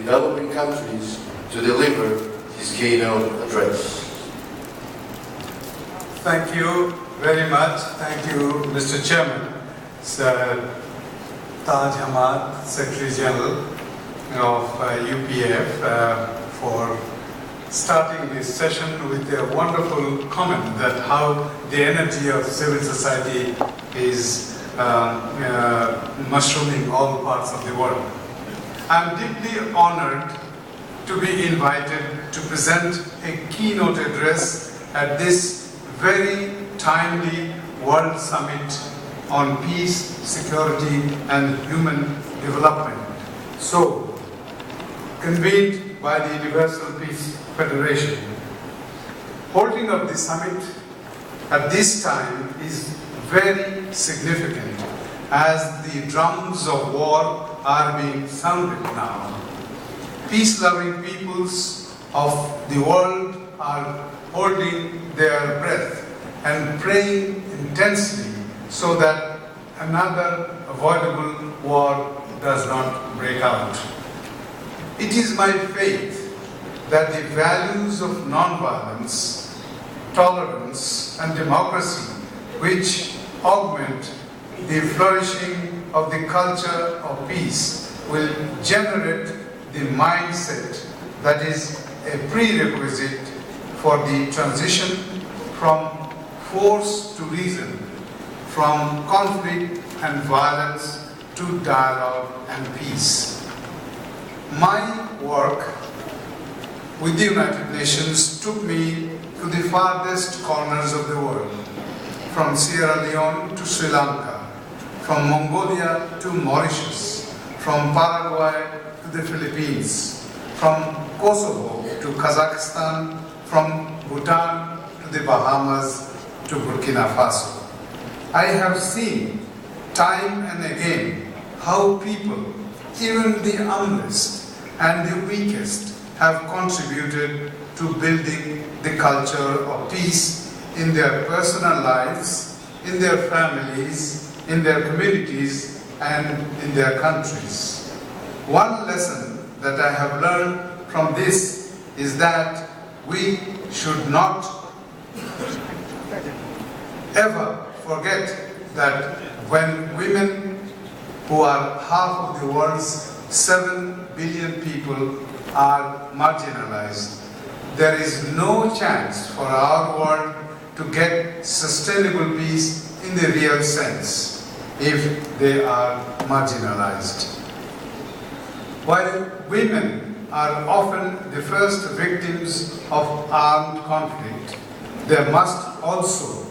developing countries to deliver his keynote address. Thank you very much. Thank you, Mr. Chairman. Sir Taj Hamad, Secretary General of UPF, for starting this session with a wonderful comment that how the energy of civil society is mushrooming all parts of the world. I'm deeply honored to be invited to present a keynote address at this very timely World Summit on Peace, Security and Human Development. So, convened by the Universal Peace Federation. Holding of the summit at this time is very significant as the drums of war are being sounded now. Peace-loving peoples of the world are holding their breath and praying intensely so that another avoidable war does not break out. It is my faith that the values of nonviolence, tolerance, and democracy, which augment the flourishing of the culture of peace, will generate the mindset that is a prerequisite for the transition from force to reason, from conflict and violence to dialogue and peace. My work with the United Nations took me to the farthest corners of the world, from Sierra Leone to Sri Lanka, from Mongolia to Mauritius, from Paraguay to the Philippines, from Kosovo to Kazakhstan, from Bhutan to the Bahamas to Burkina Faso. I have seen time and again how people, even the humblest and the weakest, have contributed to building the culture of peace in their personal lives, in their families, in their communities, and in their countries. One lesson that I have learned from this is that we should not ever forget that when women, who are half of the world's 7 billion people, are marginalized, there is no chance for our world to get sustainable peace in the real sense if they are marginalized. While women are often the first victims of armed conflict, they must also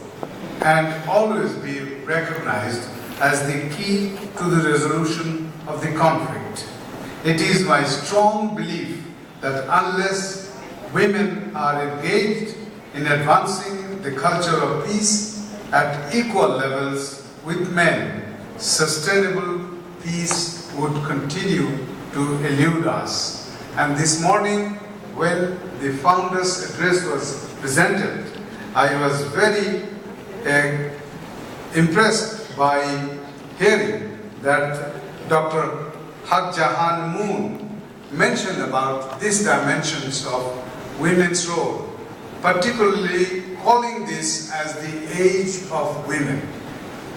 and always be recognized as the key to the resolution of the conflict. It is my strong belief that unless women are engaged in advancing the culture of peace at equal levels with men, sustainable peace would continue to elude us. And this morning, when the founder's address was presented, I was very impressed by hearing that Dr. Haq Jahan Moon mentioned about these dimensions of women's role, particularly calling this as the age of women.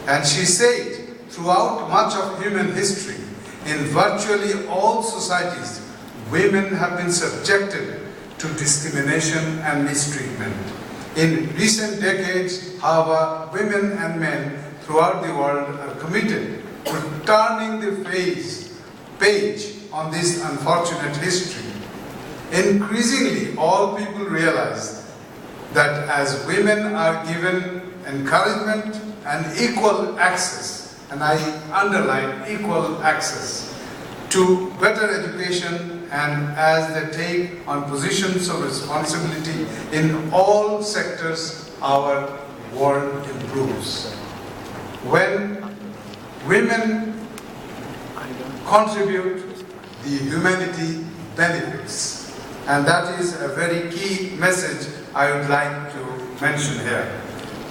And she said, throughout much of human history, in virtually all societies, women have been subjected to discrimination and mistreatment. In recent decades, however, women and men throughout the world are committed to turning the page on this unfortunate history. Increasingly, all people realize that as women are given encouragement and equal access, and I underline equal access, to better education, and as they take on positions of responsibility in all sectors, our world improves. When women contribute, the humanity benefits. And that is a very key message I would like to mention here.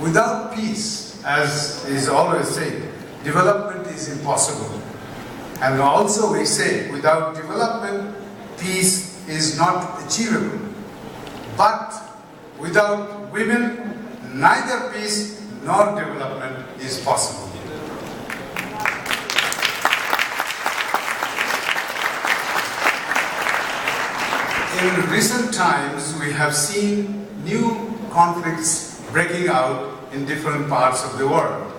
Without peace, as is always said, development is impossible. And also we say, without development, peace is not achievable. But without women, neither peace nor development is possible. In recent times, we have seen new conflicts breaking out in different parts of the world.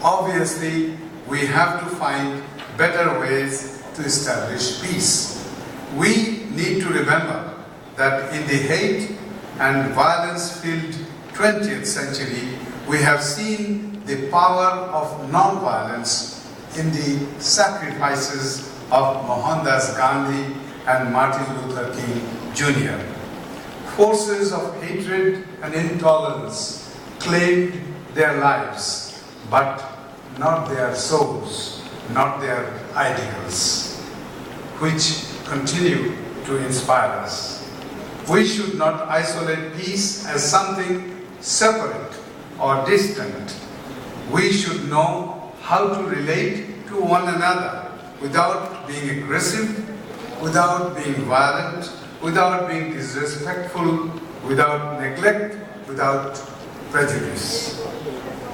Obviously, we have to find better ways to establish peace. We need to remember that in the hate and violence-filled 20th century, we have seen the power of non-violence in the sacrifices of Mohandas Gandhi and Martin Luther King Jr. Forces of hatred and intolerance claimed their lives, but not their souls, not their ideals, which continue to inspire us. We should not isolate peace as something separate or distant. We should know how to relate to one another without being aggressive, without being violent, without being disrespectful, without neglect, without prejudice.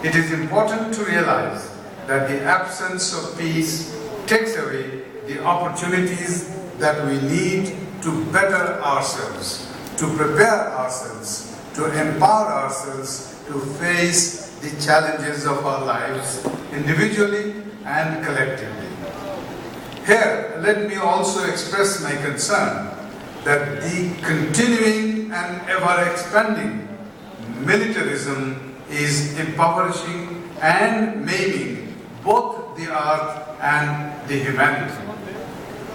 It is important to realize that the absence of peace takes away the opportunities that we need to better ourselves, to prepare ourselves, to empower ourselves to face the challenges of our lives individually and collectively. Here, let me also express my concern that the continuing and ever-expanding militarism is impoverishing and maiming both the earth and the humanity.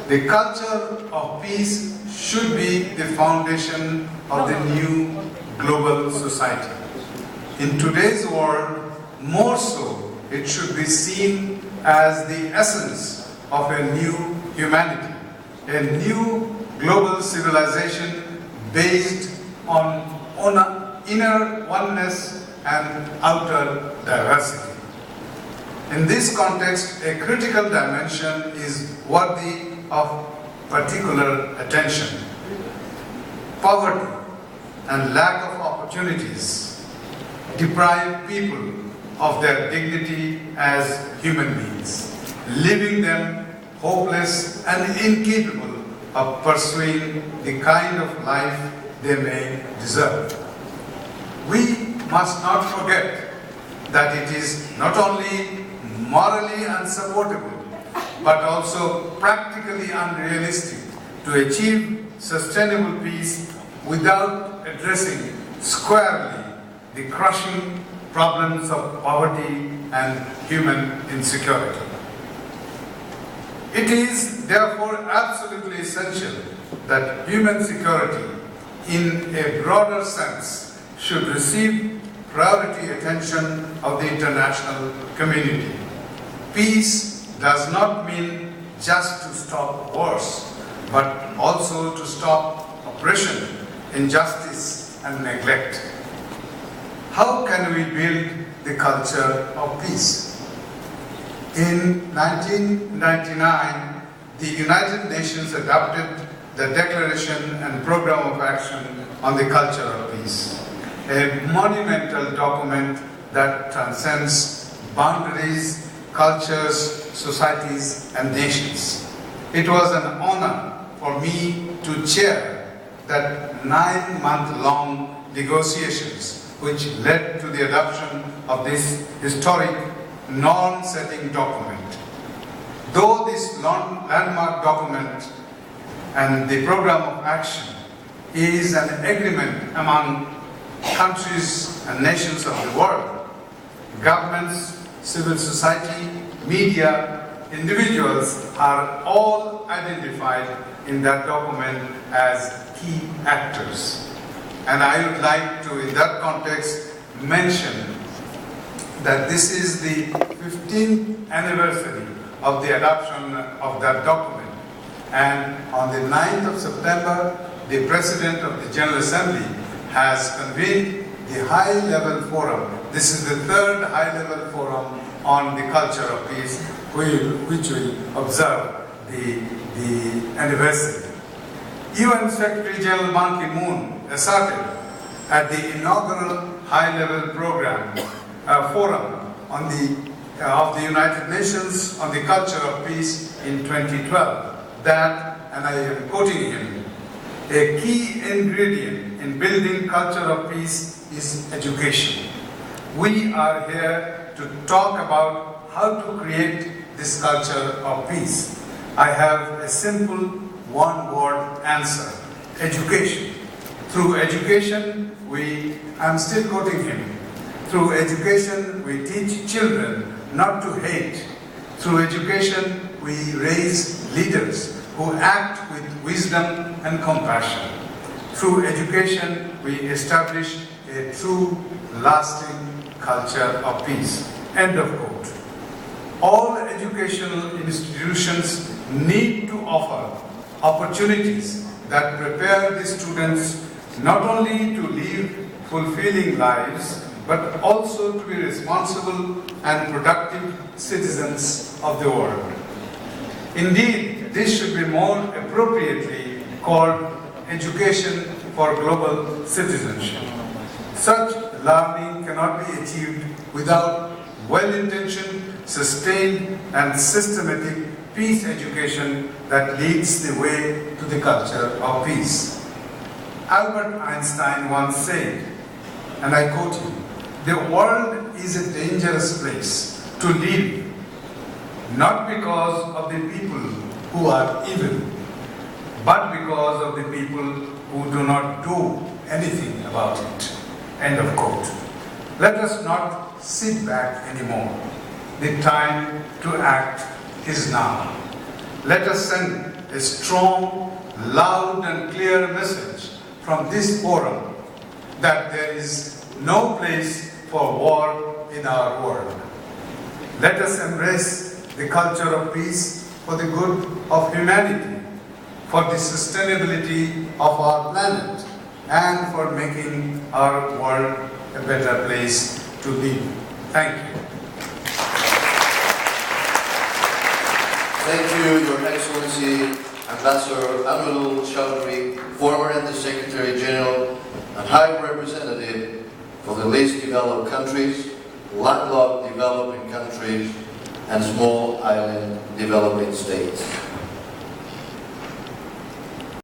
The culture of peace should be the foundation of the new global society. In today's world, more so, it should be seen as the essence of a new humanity, a new global civilization based on inner oneness and outer diversity. In this context, a critical dimension is worthy of particular attention. Poverty and lack of opportunities deprive people of their dignity as human beings, leaving them hopeless and incapable of pursuing the kind of life they may deserve. We must not forget that it is not only morally unsupportable, but also practically unrealistic to achieve sustainable peace without addressing squarely the crushing problems of poverty and human insecurity. It is therefore absolutely essential that human security, in a broader sense, should receive priority attention of the international community. Peace does not mean just to stop wars, but also to stop oppression, injustice, and neglect. How can we build the culture of peace? In 1999, the United Nations adopted the Declaration and Program of Action on the Culture of Peace, a monumental document that transcends boundaries, cultures, societies, and nations. It was an honor for me to chair that 9-month-long negotiations which led to the adoption of this historic norm-setting document. Though this landmark document and the program of action is an agreement among countries and nations of the world, governments, civil society, media, individuals are all identified in that document as key actors. And I would like to, in that context, mention that this is the 15th anniversary of the adoption of that document. And on the 9th of September, the President of the General Assembly has convened the high-level forum. This is the third high-level forum on the culture of peace, which will observe the anniversary. UN Secretary General Ban Ki-moon asserted at the inaugural high-level forum on of the United Nations on the Culture of Peace in 2012 that, and I am quoting him, a key ingredient in building culture of peace is education. We are here to talk about how to create this culture of peace. I have a simple one-word answer: education. Through education, I'm still quoting him, through education we teach children not to hate. Through education we raise leaders who act with wisdom and compassion. Through education we establish a true, lasting culture of peace. End of quote. All educational institutions need to offer opportunities that prepare the students not only to live fulfilling lives, but also to be responsible and productive citizens of the world. Indeed, this should be more appropriately called education for global citizenship. Such learning cannot be achieved without well-intentioned, sustained, and systematic peace education that leads the way to the culture of peace. Albert Einstein once said, and I quote him, "The world is a dangerous place to live, not because of the people who are evil, but because of the people who do not do anything about it." End of quote. Let us not sit back anymore. The time to act is now. Let us send a strong, loud and clear message from this forum that there is no place for war in our world. Let us embrace the culture of peace for the good of humanity, for the sustainability of our planet, and for making our world a better place to live. Thank you. Thank you, Your Excellency, Ambassador Amadou Chaudhry, former Secretary General and High Representative for the least developed countries, landlocked developing countries, and small island developing states.